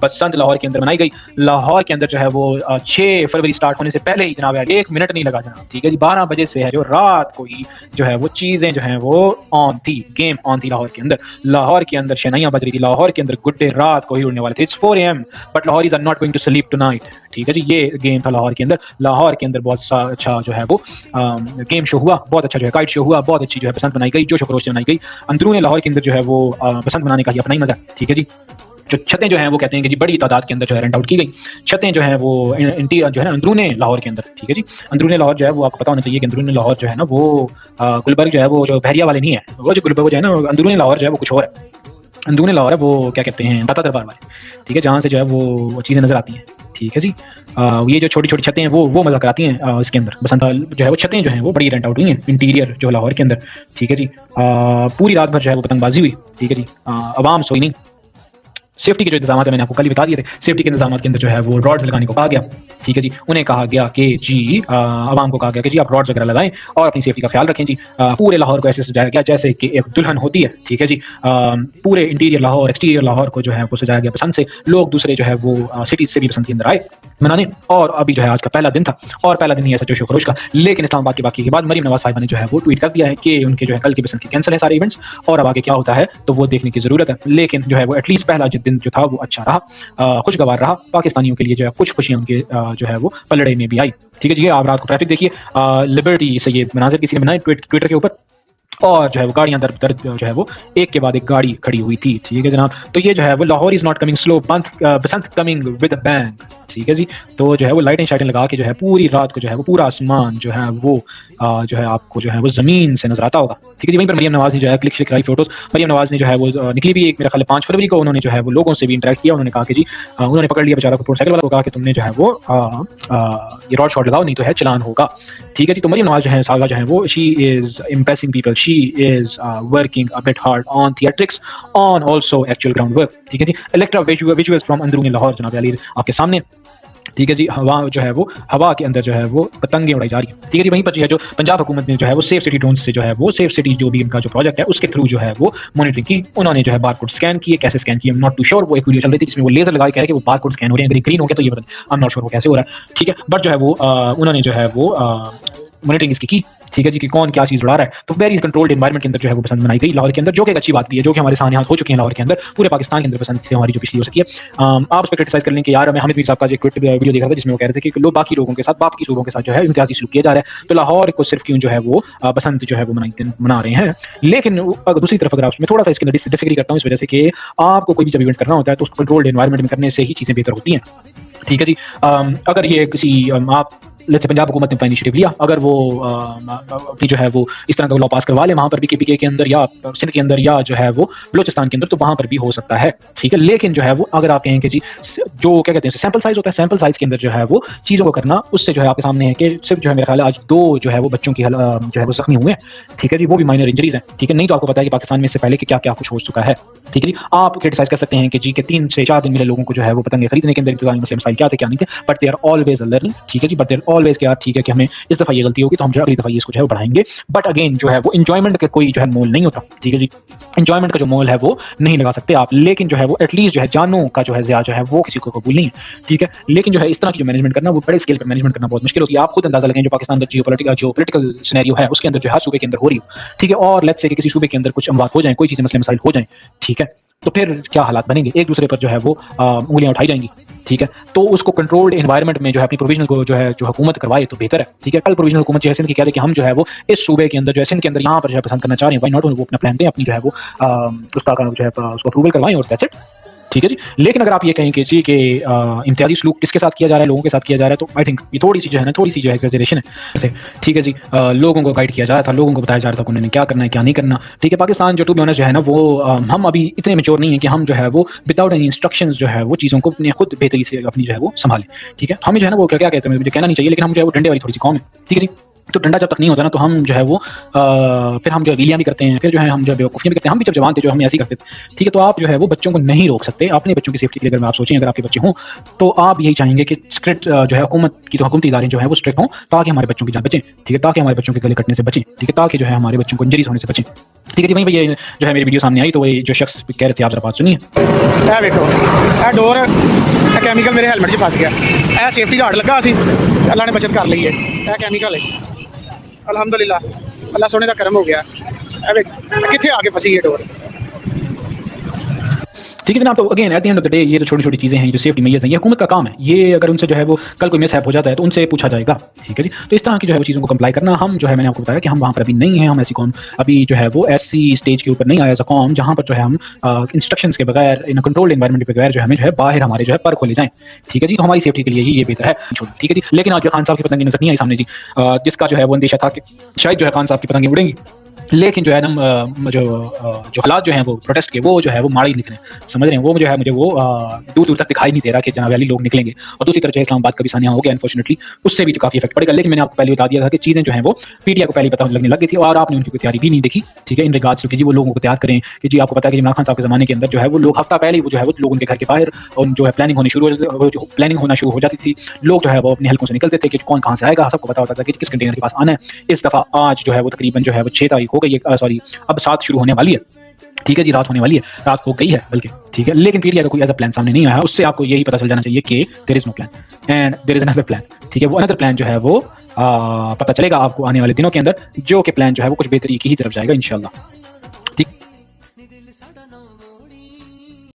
बसंत लाहौर के अंदर मनाई गई। लाहौर के अंदर जो है वो 6 फरवरी स्टार्ट होने से पहले ही जनाब 1 मिनट नहीं लगा जनाब, ठीक है जी। 12 बजे से है जो रात को ही जो है वो चीजें जो है वो ऑन थी, गेम ऑन थी लाहौर के अंदर। लाहौर के अंदर शहनाइयां बज रही थी, लाहौर के अंदर गुड्डे रात को ही उड़ने वाले थे। It's 4 AM but Lahoris are not going to sleep tonight, ठीक है जी। ये गेम था लाहौर के अंदर। लाहौर के अंदर बहुत अच्छा जो है वो गेम शो हुआ, बहुत अच्छा जो है काइट शो हुआ, बहुत अच्छी जो है बसंत बनाई गई, जोश खरोश से बनाई गई। अंदरूनी लाहौर के अंदर जो है वो बसंत बनाने का ही अपना ही मजा, ठीक है जी। जो छतें जो हैं वो कहते हैं कि जी बड़ी तादाद के अंदर जो है रेंट आउट की गई छतें जो हैं वो इंटीरियर जो है ना अंदरूने लाहौर के अंदर, ठीक है जी। अंदरूने लाहौर जो है वो आपको पता होना चाहिए कि अंदरूने लाहौर जो है ना वो गुलबर्ग जो है वो जो बहरिया वाले नहीं है, वो जो गुलबर्ग जो है ना अंदरूने लाहौर जो है वो कुछ और है। अंदरूने लाहौर है वो क्या कहते हैं दाता दरबार वाले, ठीक है, जहाँ से जो है वो चीज़ें नजर आती हैं, ठीक है जी। ये जो छोटी छोटी छतें हैं वो मजा कराती हैं इसके अंदर। बसंत जो है वो छतें जो हैं वो बड़ी रेंट आउट हुई हैं इंटीरियर जो लाहौर के अंदर, ठीक है जी। पूरी रात भर जो है वो पतंगबाजी हुई, ठीक है जी। आवाम सोई नहीं। सेफ्टी के जो इंतजाम है मैंने आपको कल भी बता दिए थे, सेफ्टी के इंतजाम के अंदर जो है वो रॉड्स लगाने को कहा गया, ठीक है जी। उन्हें कहा गया कि जी आवाम को कहा गया कि जी आप रॉड्स वगैरह लगाएं और अपनी सेफ्टी का ख्याल रखें जी। पूरे लाहौर को ऐसे सजाया गया जैसे कि एक दुल्हन होती है, ठीक है जी। पूरे इंटीरियर लाहौर एक्सटीरियर लाहौर को जो है वो सजाया गया पसंद से। लोग दूसरे जो है वो सिटीज से भी पसंद के अंदर आए मनाने। और अभी जो है आज का पहला दिन था और पहला दिन ही ऐसा जोशो खरोश का। लेकिन इस्लामाबाद की बाकी के बाद मरीम नवाज साहिबा ने जो है वो ट्वीट कर दिया है कि उनके जो है कल की पसंद के कैंसिल है सारे इवेंट्स और अब आगे क्या होता है तो वो देखने की जरूरत है। लेकिन जो है वो एटलीस्ट पहला दिन जो था वो अच्छा रहा, खुशगवार रहा। पाकिस्तानियों के लिए जो है कुछ खुशियां उनके जो है वो पलड़े में भी आई, ठीक है जी। आप रात को ट्रैफिक देखिए, लिबर्टी से ये मनाजिर किसी ने बनाए ट्विटर के ऊपर और जो है वो गाड़ियां दर दर जो है वो एक के बाद एक गाड़ी खड़ी हुई थी, ठीक है जनाब। तो ये जो है वो Lahore is not coming slow, Basant coming with a bang, ठीक है जी। तो जो है वो लाइटें शाइटें लगा के जो है पूरी रात को जो है वो पूरा आसमान जो है वो जो है आपको जो है वो जमीन से नजर आता होगा, ठीक है जी। वहीं पर मरियम नवाज ने जो है क्लिक कराई फोटोज। मरियम नवाज ने जो है वो निकली भी एक मेरा ख्याल 5 फरवरी को उन्होंने जो है वो लोगों से भी इंटरेक्ट किया। उन्होंने कहा कि जी उन्होंने पकड़ लिया बेचारा मोटरसाइकिल वाला को, कहा कि तुमने जो है वो ये रॉड शॉट लगाओ नहीं तो है चलान होगा, ठीक है जी। तो मरियम नवाज जो है सागा जो है वो she is impressing people, she is working a bit hard on theatrics on also actual ground work, ठीक है जी। इलेक्ट्रा विजुअल्स फ्रॉम अंदरूनी लाहौर जनाब अली आपके सामने, ठीक है जी। हवा जो है वो हवा के अंदर जो है वो पतंगे उड़ाई जा रही है, ठीक है जी। वहीं पर जो है जो पंजाब हुकूमत ने जो है वो सेफ सिटी ड्रोन से जो है वो सेफ सिटी जो भी उनका जो प्रोजेक्ट है उसके थ्रू जो है वो मॉनिटरिंग की। उन्होंने जो है बारकोड स्कैन किए, कैसे स्कैन किए नॉट टू श्योर। वो एक वीडियो चल रही थी जिसमें वो लेजर लगा के कह रहे हैं कि वो बारकोड स्कैन हो रहे हैं, अगर ग्रीन हो गया तो ये बता आई एम नॉट श्योर वो कैसे हो रहा है, ठीक है। बट जो है वो उन्होंने जो है वो मॉनिटरिंग इसकी की, ठीक है जी, कि कौन क्या चीज उड़ा रहा है। तो वेरी कंट्रोल्ड एनवायरनमेंट के अंदर जो है वो पसंद बनाई गई लाहौर के अंदर, जो कि एक अच्छी बात भी है, जो कि हमारे सामने हो चुकी है लाहौर के अंदर, पूरे पाकिस्तान के अंदर पसंद से हमारी जो पिछली हो सकी है। आप उस पर क्रिटिसाइज कर लें कि यार मैं हामिद मीर साहब का जो क्विट वीडियो देख रहा था जिसमें वो कह रहे थे कि लोग बाकी लोगों के साथ बाकी सूबों के साथ जो है इम्तियाजी सलूक किया जा रहा है, तो लाहौर को सिर्फ क्यों जो है वो बसंत जो है वो मना रहे हैं। लेकिन अगर दूसरी तरफ अगर मैं थोड़ा सा इसके अंदर डिसएग्री करता हूँ इस वजह से कि आपको कोई भी जब इवेंट करना होता है तो उसको कंट्रोल्ड एनवायरनमेंट में करने से ही चीजें बेहतर होती हैं, ठीक है जी। अगर ये किसी आप लेट्स से पंजाब हुकूमत ने इनिशिएटिव लिया, अगर वो अपनी जो है वो इस तरह का लॉ पास करवा ले वहाँ पर भी केपीके के अंदर या सिंध के अंदर या जो है वो बलोचिस्तान के अंदर, तो वहाँ पर भी हो सकता है, ठीक है। लेकिन जो है वो अगर आप कहें कि जी जो क्या कहते हैं सैंपल साइज होता है, सैंपल साइज के अंदर जो है वो चीज़ों को करना, उससे जो है आपके सामने है कि सिर्फ जो है मेरा ख्याल आज 2 जो है वो बच्चों की जो है वो जख्मी हुए हैं, ठीक है जी। वो भी माइनर इंजरीज हैं, ठीक है। नहीं तो आपको पता है कि पाकिस्तान में इससे पहले कि क्या क्या कुछ हो चुका है, ठीक है जी। आप क्रिटिसाइज कर सकते हैं कि जी के 3 से 4 दिन मिले लोगों को जो है वो पतंगे खरीदने के अंदर इंतजामी मसले क्या थे क्या नहीं थे, but they are always learning, ठीक है जी। बट दे आर ऑलवेज क्या ठीक है कि हमें इस दफा ये गलती होगी तो हम जो अगली दफा ये इसको जो है वो बढ़ाएंगे। बट अगेन जो है वो एंजॉयमेंट का कोई जो है मोल नहीं होता, ठीक है जी। एंजॉयमेंट का जो मोल है वो नहीं लगा सकते आप, लेकिन जो है वो एटलीस्ट जो है जानों का जो है ज़िया जो है वो किसी को कबूल नहीं है, ठीक है। लेकिन जो है इस तरह की जो मैनेजमेंट करना वो बड़े स्केल पर मैनेजमेंट करना बहुत मुश्किल होती है। आप खुद अंदाजा लगाएं जो पाकिस्तान का जियोपॉलिटिकल सिनेरियो है उसके अंदर जो हर सूबे के अंदर हो रही हो, ठीक है। और लेट्स से कि किसी सूबे के अंदर कुछ अमवात हो जाए, कोई चीज़ें मसले मसाइल हो जाए, ठीक है, तो फिर क्या हालात बनेंगे, एक दूसरे पर जो है वो उंगलियां उठाई जाएंगी, ठीक है। तो उसको कंट्रोल्ड एनवायरनमेंट में जो है अपनी प्रोविजनल को जो है जो हुकूमत करवाए तो बेहतर है, ठीक है। कल प्रोविजनल हुकूमत जो है सिंध की कह रही कि हम जो है वो इस सूबे के अंदर जो है सिंध के अंदर यहाँ पर जो है पसंद करना चाह रहे हैं, व्हाई नॉट वो अपना प्लान दें, अपनी जो है वो उसका जो है उसको अप्रूवल करवाएं और दैट्स इट, ठीक है जी। लेकिन अगर आप ये कहें कि जी के इम्तियाजी सलूक किसके साथ किया जा रहा है, लोगों के साथ किया जा रहा है, तो आई थिंक ये थोड़ी सी जो है ना थोड़ी सी जो है एग्जैजरेशन है, ठीक है जी। लोगों को गाइड किया जा रहा था, लोगों को बताया जा रहा था कि उन्होंने क्या करना है क्या नहीं करना, ठीक है। पाकिस्तान जो टू बी ऑनेस्ट जो है ना वो हम अभी इतने मेच्योर नहीं है कि हम जो है वो विदाउट एनी इंस्ट्रक्शंस जो है वो चीज़ों को अपने खुद बेहतरी से अपनी जो है वो संभालें, ठीक है। हमें जो है ना वो क्या कहते हैं मुझे कहना नहीं चाहिए, लेकिन हम जो है वो डंडे वाली थोड़ी सी कौम है, ठीक है जी। तो डंडा जब तक नहीं होता ना तो हम जो है वो फिर हम जो है वीलियाँ भी करते हैं, फिर जो है हम जो है बेवकूफ़ियाँ भी करते हैं। हम भी जब जवान थे जो हम ऐसे ही करते थे, ठीक है। तो आप जो है वो बच्चों को नहीं रोक सकते। अपने बच्चों की सेफ्टी के लिए अगर आप सोचें, अगर आपके बच्चे हों तो आप यही चाहेंगे कि स्ट्रिक्ट जो है हुकूमत की, तो हुकूमती इदारे जो है वो स्ट्रिक्ट हों, ताकि हमारे बच्चों की जान बचें, ठीक है, ताकि हमारे बच्चों के गले कटने से बचें, ठीक है, ताकि जो है हमारे बच्चों को इंजरीज होने से बचें, ठीक है जी। वहीं पे ये जो है मेरी वीडियो सामने आई तो वही जो शख्स कह रहे थे, आप जरा बात सुनिए। ਇਹ ਵੇਖੋ ਇਹ ਡੋਰ ਇਹ ਕੈਮੀਕਲ ਮੇਰੇ ਹੈਲਮਟ 'ਚ ਫਸ ਗਿਆ। ਇਹ ਸੇਫਟੀ ਗਾਰਡ ਲੱਗਾ ਸੀ, ਅੱਲਾ ਨੇ ਬਚਤ ਕਰ ਲਈ ਹੈ। ਇਹ ਕੈਮੀਕਲ ਹੈ, ਅਲਹਮਦੁਲਿਲਾ ਅੱਲਾ ਸੋਹਣੇ ਦਾ ਕਰਮ ਹੋ ਗਿਆ। ਇਹ ਵੇਖ ਕਿੱਥੇ ਆ ਕੇ ਫਸੀ ਇਹ ਡੋਰ। ठीक है जनाब। तो again at the end of the day ये तो छोटी छोटी चीज़ें हैं जो सेफ्टी मेजर्स हैं, ये हुकूमत का काम है। ये अगर उनसे जो है वो कल कोई मिसहैप हो जाता है तो उनसे पूछा जाएगा, ठीक है जी। तो इस तरह की जो है वो चीज़ों को कंप्लाई करना, हम जो है मैंने आपको बताया कि हम वहाँ पर अभी नहीं हैं। हम ऐसी कौम अभी जो है वो ऐसी स्टेज के ऊपर नहीं आया, ऐसा कौम जहाँ पर जो है हम इंस्ट्रक्शंस के बगैर, इन कंट्रोल्ड एनवायरनमेंट के बगैर जो है हमें जो है बाहर हमारे जो है पर खोले जाएं, ठीक है जी। तो हमारी सेफ्टी के लिए ही ये बेहतर है, ठीक है जी। लेकिन आज जो खान साहब की पतंगे नजर नहीं आई सामने जी, जिसका जो है वो अंदेशा था कि शायद जो है खान साहब की पतंगे उड़ेंगी, लेकिन जो है ना जो हालात जो हैं वो प्रोटेस्ट के, वो जो है वो माड़ी निकले, समझ रहे हैं। वो जो है मुझे वो दूर दूर तक दिखाई नहीं दे रहा कि जनाब अली लोग निकलेंगे। और दूसरी तरफ जो है इस्लामाबाद का भी सानिया हो गया अनफॉर्चुनेटली, उससे भी काफ़ी इफेक्ट पड़ेगा। लेकिन मैंने आपको पहले बता दिया था कि चीज़ें जो हैं वो पीटीआई को पहले पता लगने लग गई थी और आपने उनकी कोई तैयारी भी नहीं देखी, ठीक है। इन रिगार्ड्स कि जी वो लोगों को तैयार करें कि जी आपको पता है कि इमरान खान साहब के ज़माने के अंदर जो है वो लोग हफ्ता पहले ही वो जो है वो लोग उनके घर के बाहर और जो है प्लानिंग होना शुरू हो जाती थी। लोग जो है वो अपने हल्कों से निकलते थे कि कौन कहाँ से आएगा, सबको पता होता था कि किस कंटेनर के पास आना है। इस दफ़ा आज जो है वो तकरीबन जो है वो 6 तारीख हो गई है, सॉरी अब 7 शुरू होने वाली है, ठीक है जी। रात होने वाली है, रात हो गई है बल्कि, ठीक है। लेकिन पीटीआई का कोई ऐसा प्लान सामने नहीं आया। उससे आपको यही पता चल जाना चाहिए कि there is no plan and there is another plan, ठीक है। वो अनदर प्लान जो है वो पता चलेगा आपको आने वाले दिनों के अंदर, जो कि प्लान जो है वो कुछ बेहतरी की ही तरफ जाएगा इंशाल्लाह।